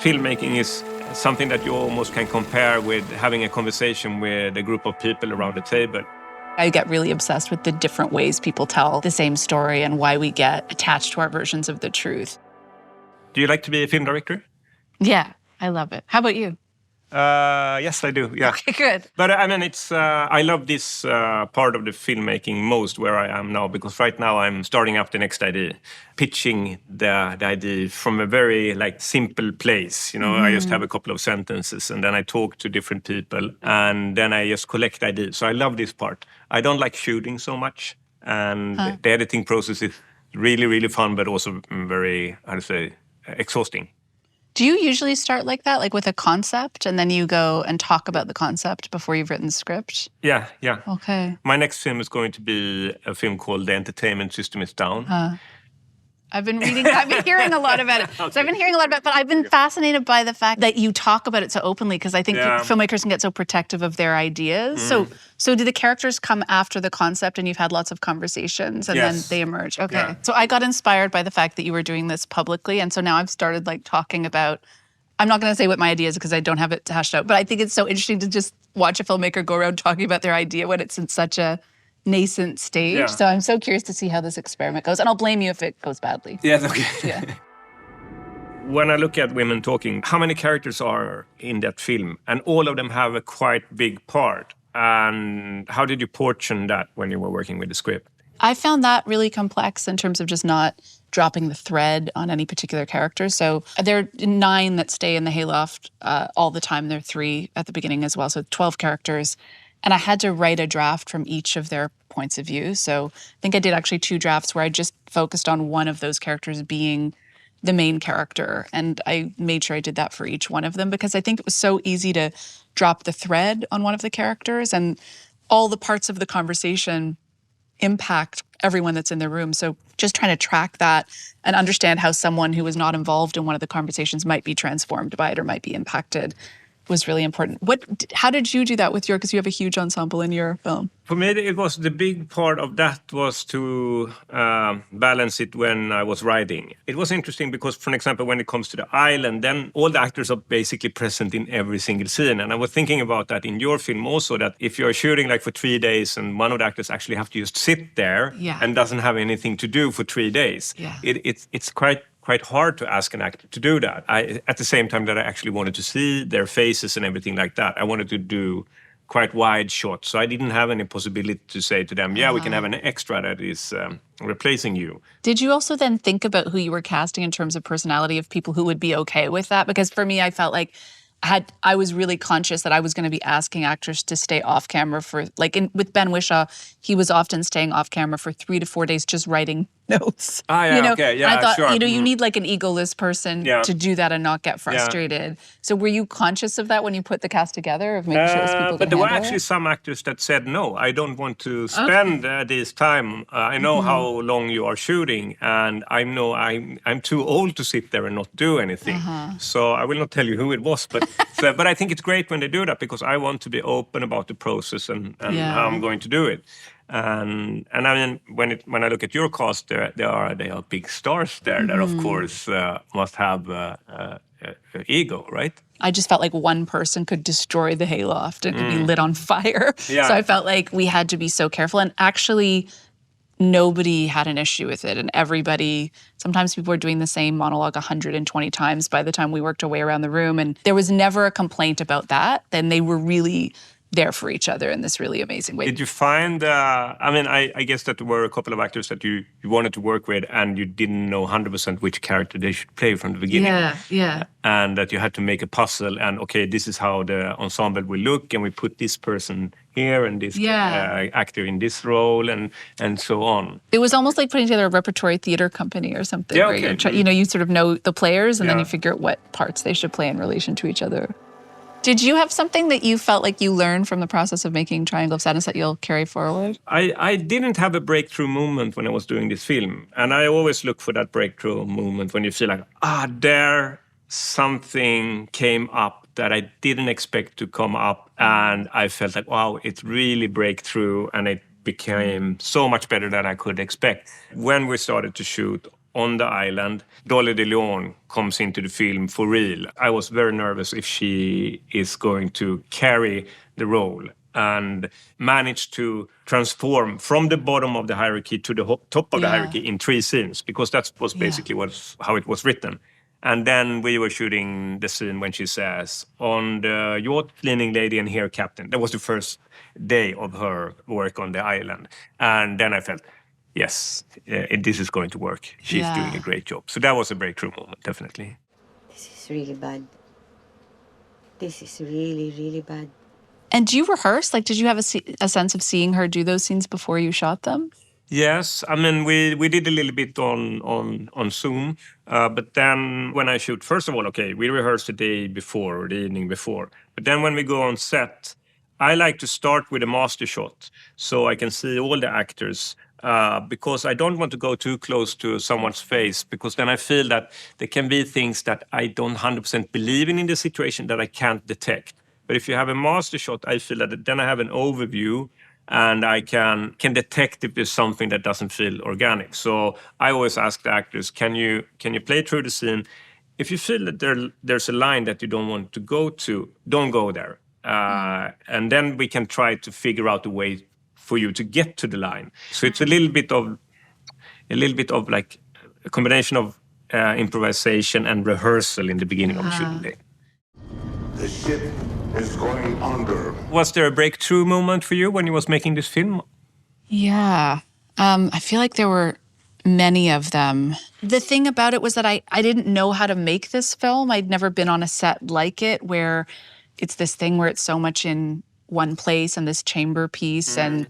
filmmaking is something that you almost can compare with having a conversation with a group of people around the table. I get really obsessed with the different ways people tell the same story and why we get attached to our versions of the truth. Do you like to be a film director? Yeah, I love it. How about you? Yes, I do. Yeah. Okay, good. But I mean, it's I love this part of the filmmaking most where I am now, because right now I'm starting up the next idea, pitching the idea from a very simple place. You know, I just have a couple of sentences and then I talk to different people and then I just collect ideas. So I love this part. I don't like shooting so much, and the editing process is really, really fun, but also very, exhausting. Do you usually start like that, like with a concept, and then you go and talk about the concept before you've written the script? Yeah. Okay. My next film is going to be a film called The Entertainment System is Down. I've been hearing a lot about it. Okay. So I've been hearing a lot about it, but I've been fascinated by the fact that you talk about it so openly, because I think filmmakers can get so protective of their ideas. So do the characters come after the concept and you've had lots of conversations and then they emerge? Okay. Yeah. So I got inspired by the fact that you were doing this publicly. And so now I've started talking about, I'm not going to say what my idea is because I don't have it hashed out, but I think it's so interesting to just watch a filmmaker go around talking about their idea when it's in such a nascent stage. Yeah. So I'm so curious to see how this experiment goes. And I'll blame you if it goes badly. Yes, okay. Yeah. When I look at women talking, how many characters are in that film? And all of them have a quite big part. And how did you portion that when you were working with the script? I found that really complex in terms of just not dropping the thread on any particular character. So there are 9 that stay in the hayloft all the time. There are 3 at the beginning as well. So 12 characters. And I had to write a draft from each of their points of view. So I think I did actually 2 drafts where I just focused on one of those characters being the main character. And I made sure I did that for each one of them because I think it was so easy to drop the thread on one of the characters, and all the parts of the conversation impact everyone that's in the room. So just trying to track that and understand how someone who was not involved in one of the conversations might be transformed by it or might be impacted was really important. How did you do that with because you have a huge ensemble in your film? For me, it was the big part of that was to balance it when I was writing. It was interesting because, for example, when it comes to the island, then all the actors are basically present in every single scene. And I was thinking about that in your film also, that if you're shooting for 3 days and one of the actors actually have to just sit there and doesn't have anything to do for 3 days, it's quite hard to ask an actor to do that. At the same time that I actually wanted to see their faces and everything like that, I wanted to do quite wide shots. So I didn't have any possibility to say to them, we can have an extra that is replacing you. Did you also then think about who you were casting in terms of personality of people who would be okay with that? Because for me, I felt like I was really conscious that I was going to be asking actors to stay off camera for, with Ben Whishaw, he was often staying off camera for 3 to 4 days just writing notes. Okay, yeah, I thought, sure. You need an egoless person to do that and not get frustrated. Yeah. So were you conscious of that when you put the cast together, of making sure those people But there were actually some actors that said, no, I don't want to spend this time. I know how long you are shooting, and I know I'm too old to sit there and not do anything. So I will not tell you who it was, but but I think it's great when they do that because I want to be open about the process and how I'm going to do it. And I mean, when I look at your cast, they are big stars there that, of course, must have ego, right? I just felt like one person could destroy the hayloft. It could be lit on fire. Yeah. So I felt like we had to be so careful. And actually, nobody had an issue with it. And everybody, sometimes people were doing the same monologue 120 times by the time we worked our way around the room. And there was never a complaint about that. Then they were really there for each other in this really amazing way. Did you find, I guess that there were a couple of actors that you wanted to work with and you didn't know 100% which character they should play from the beginning. Yeah. And that you had to make a puzzle and, okay, this is how the ensemble will look and we put this person here and this actor in this role and so on. It was almost like putting together a repertory theater company or something where you sort of know the players and then you figure out what parts they should play in relation to each other. Did you have something that you felt like you learned from the process of making Triangle of Sadness that you'll carry forward? I didn't have a breakthrough moment when I was doing this film. And I always look for that breakthrough moment when you feel like, there something came up that I didn't expect to come up. And I felt like, wow, it really breakthrough and it became so much better than I could expect. When we started to shoot on the island. Dolly de Leon comes into the film for real. I was very nervous if she is going to carry the role and manage to transform from the bottom of the hierarchy to the top of the hierarchy in 3 scenes, because that was basically how it was written. And then we were shooting the scene when she says, "On the yacht, cleaning lady and here, captain." That was the first day of her work on the island. And then I felt, yes, this is going to work. She's doing a great job. So that was a breakthrough moment, definitely. This is really bad. This is really, really bad. And do you rehearse? Like, did you have a sense of seeing her do those scenes before you shot them? Yes, I mean, we did a little bit on Zoom, but then when I shoot, first of all, okay, we rehearse the day before or the evening before. But then when we go on set, I like to start with a master shot so I can see all the actors, because I don't want to go too close to someone's face, because then I feel that there can be things that I don't 100% believe in the situation that I can't detect. But if you have a master shot, I feel that then I have an overview and I can detect if there's something that doesn't feel organic. So I always ask the actors, can you play through the scene? If you feel that there's a line that you don't want to go to, don't go there. And then we can try to figure out a way for you to get to the line. So it's a little bit of like a combination of improvisation and rehearsal in the beginning of the shooting day. The ship is going under. Was there a breakthrough moment for you when you was making this film? Yeah. I feel like there were many of them. The thing about it was that I didn't know how to make this film. I'd never been on a set like it, where it's this thing where it's so much in one place and this chamber piece and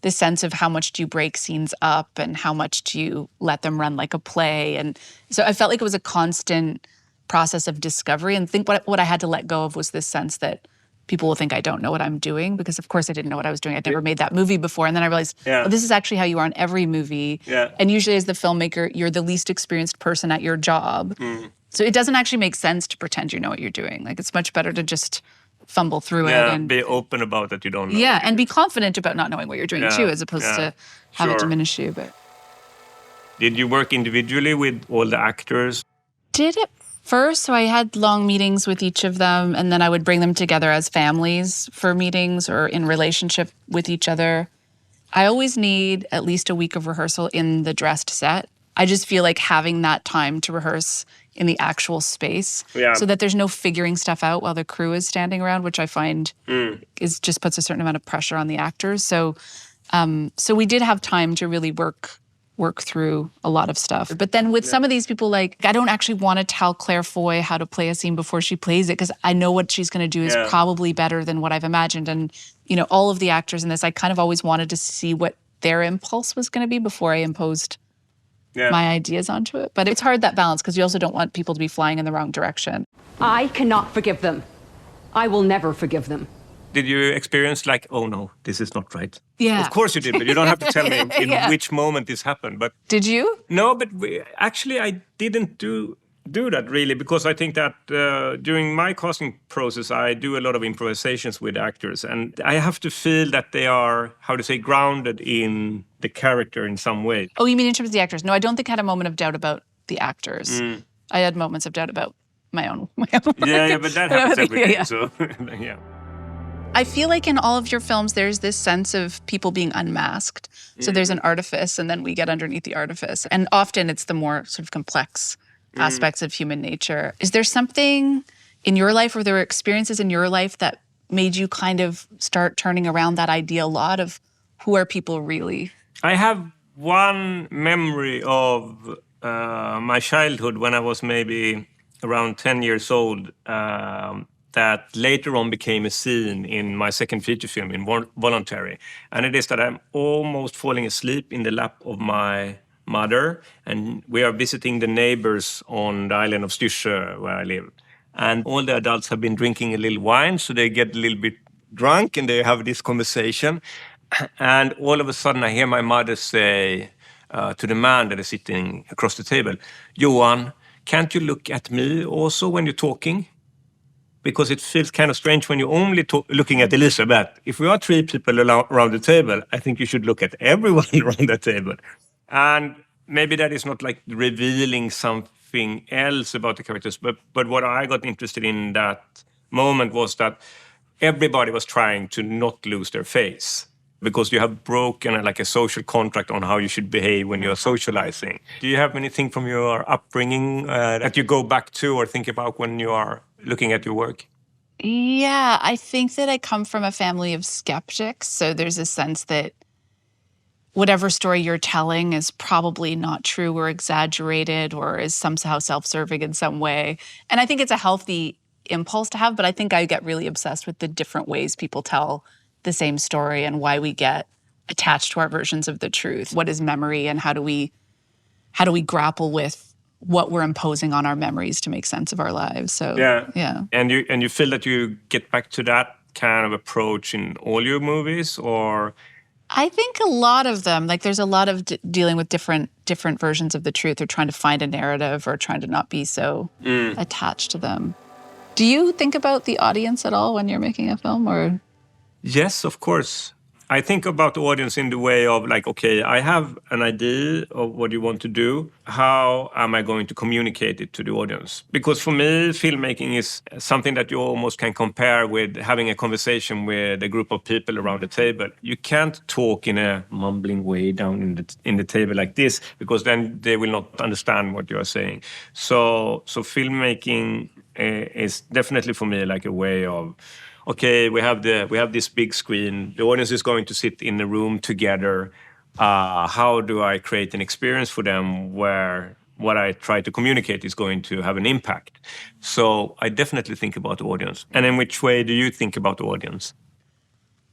the sense of how much do you break scenes up and how much do you let them run like a play. And so I felt like it was a constant process of discovery, and think what I had to let go of was this sense that people will think I don't know what I'm doing, because of course I didn't know what I was doing. I'd never made that movie before. And then I realized, well, this is actually how you are in every movie. And usually as the filmmaker, you're the least experienced person at your job. So it doesn't actually make sense to pretend you know what you're doing. Like, it's much better to just fumble through it and be open about that you don't know. Yeah, and be confident about not knowing what you're doing too, as opposed to have it diminish you. But did you work individually with all the actors? Did it first. So I had long meetings with each of them, and then I would bring them together as families for meetings or in relationship with each other. I always need at least a week of rehearsal in the dressed set. I just feel like having that time to rehearse in the actual space so that there's no figuring stuff out while the crew is standing around, which I find is just puts a certain amount of pressure on the actors. So we did have time to really work through a lot of stuff. But then with some of these people, like, I don't actually want to tell Claire Foy how to play a scene before she plays it, because I know what she's going to do is probably better than what I've imagined. And, you know, all of the actors in this, I kind of always wanted to see what their impulse was going to be before I imposed my ideas onto it. But it's hard, that balance, because you also don't want people to be flying in the wrong direction. I cannot forgive them. I will never forgive them. Did you experience like, oh no, this is not right? Yeah. Of course you did, but you don't have to tell me in which moment this happened. But did you? No, but actually I didn't do that really, because I think that during my casting process, I do a lot of improvisations with actors, and I have to feel that they are, how to say, grounded in the character in some way. Oh, you mean in terms of the actors? No, I don't think I had a moment of doubt about the actors. I had moments of doubt about my own Yeah, but that happens every day. So, yeah. I feel like in all of your films, there's this sense of people being unmasked. So there's an artifice, and then we get underneath the artifice. And often it's the more sort of complex aspects of human nature. Is there something in your life, or there were experiences in your life that made you kind of start turning around that idea a lot of who are people really? I have one memory of my childhood when I was maybe around 10 years old, that later on became a scene in my second feature film, in Voluntary. And it is that I'm almost falling asleep in the lap of my mother, and we are visiting the neighbors on the island of Styrsö, where I live. And all the adults have been drinking a little wine, so they get a little bit drunk and they have this conversation. And all of a sudden I hear my mother say to the man that is sitting across the table, "Johan, can't you look at me also when you're talking? Because it feels kind of strange when you're only looking at Elizabeth. If we are 3 people around the table, I think you should look at everyone around the table." And maybe that is not like revealing something else about the characters, but what I got interested in that moment was that everybody was trying to not lose their face because you have broken like a social contract on how you should behave when you're socializing. Do you have anything from your upbringing that you go back to or think about when you are looking at your work? Yeah, I think that I come from a family of skeptics. So there's a sense that whatever story you're telling is probably not true or exaggerated or is somehow self-serving in some way. And I think it's a healthy impulse to have, but I think I get really obsessed with the different ways people tell the same story and why we get attached to our versions of the truth. What is memory and how do we grapple with what we're imposing on our memories to make sense of our lives? So yeah. And you feel that you get back to that kind of approach in all your movies, or? I think a lot of them, like there's a lot of dealing with different versions of the truth or trying to find a narrative or trying to not be so attached to them. Do you think about the audience at all when you're making a film, or? Yes, of course. I think about the audience in the way of like, okay, I have an idea of what you want to do. How am I going to communicate it to the audience? Because for me, filmmaking is something that you almost can compare with having a conversation with a group of people around the table. You can't talk in a mumbling way down in the table like this, because then they will not understand what you are saying. So filmmaking is definitely for me like a way of, okay, we have this big screen. The audience is going to sit in a room together. How do I create an experience for them where what I try to communicate is going to have an impact? So I definitely think about the audience. And in which way do you think about the audience?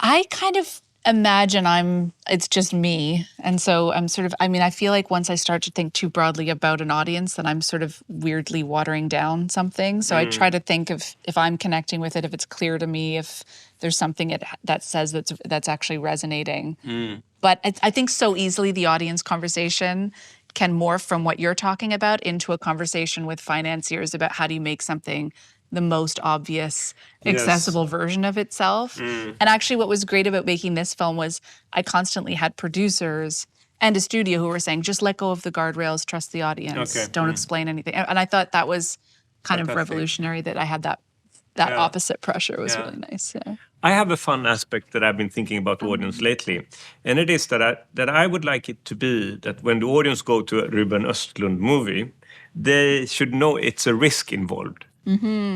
I kind of imagine it's just me. And so I feel like once I start to think too broadly about an audience, then I'm sort of weirdly watering down something. So I try to think of if I'm connecting with it, if it's clear to me, if there's something that says that's actually resonating. But I think so easily the audience conversation can morph from what you're talking about into a conversation with financiers about how do you make something the most obvious, accessible version of itself. And actually what was great about making this film was I constantly had producers and a studio who were saying, just let go of the guardrails, trust the audience, don't explain anything. And I thought that was kind of revolutionary that I had that opposite pressure. It was really nice. Yeah. I have a fun aspect that I've been thinking about the audience lately. And it is that I would like it to be that when the audience go to a Ruben Östlund movie, they should know it's a risk involved.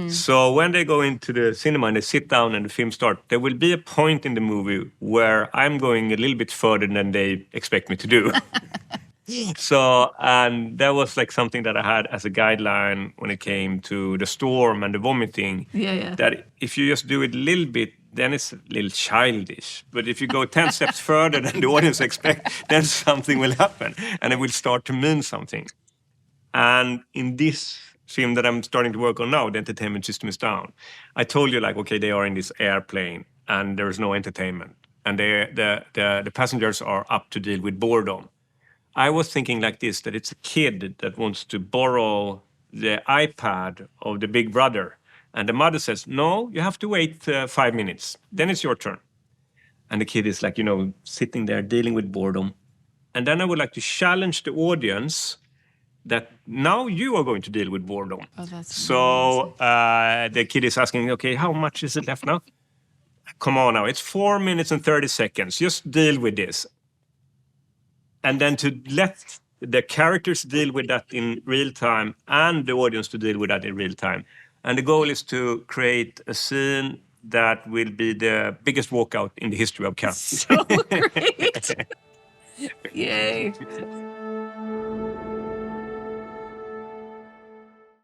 So when they go into the cinema and they sit down and the film starts, there will be a point in the movie where I'm going a little bit further than they expect me to do. So, and that was like something that I had as a guideline when it came to the storm and the vomiting. Yeah. That if you just do it a little bit, then it's a little childish. But if you go 10 steps further than the audience expect, then something will happen and it will start to mean something. And in this film that I'm starting to work on now, the entertainment system is down. I told you, like, okay, they are in this airplane and there is no entertainment. And the passengers are up to deal with boredom. I was thinking like this, that it's a kid that wants to borrow the iPad of the big brother. And the mother says, no, you have to wait 5 minutes. Then it's your turn. And the kid is like, sitting there dealing with boredom. And then I would like to challenge the audience that now you are going to deal with boredom. Oh, that's so the kid is asking, okay, how much is it left now? Come on now, it's 4 minutes and 30 seconds. Just deal with this. And then to let the characters deal with that in real time and the audience to deal with that in real time. And the goal is to create a scene that will be the biggest walkout in the history of cats. So great. Yay.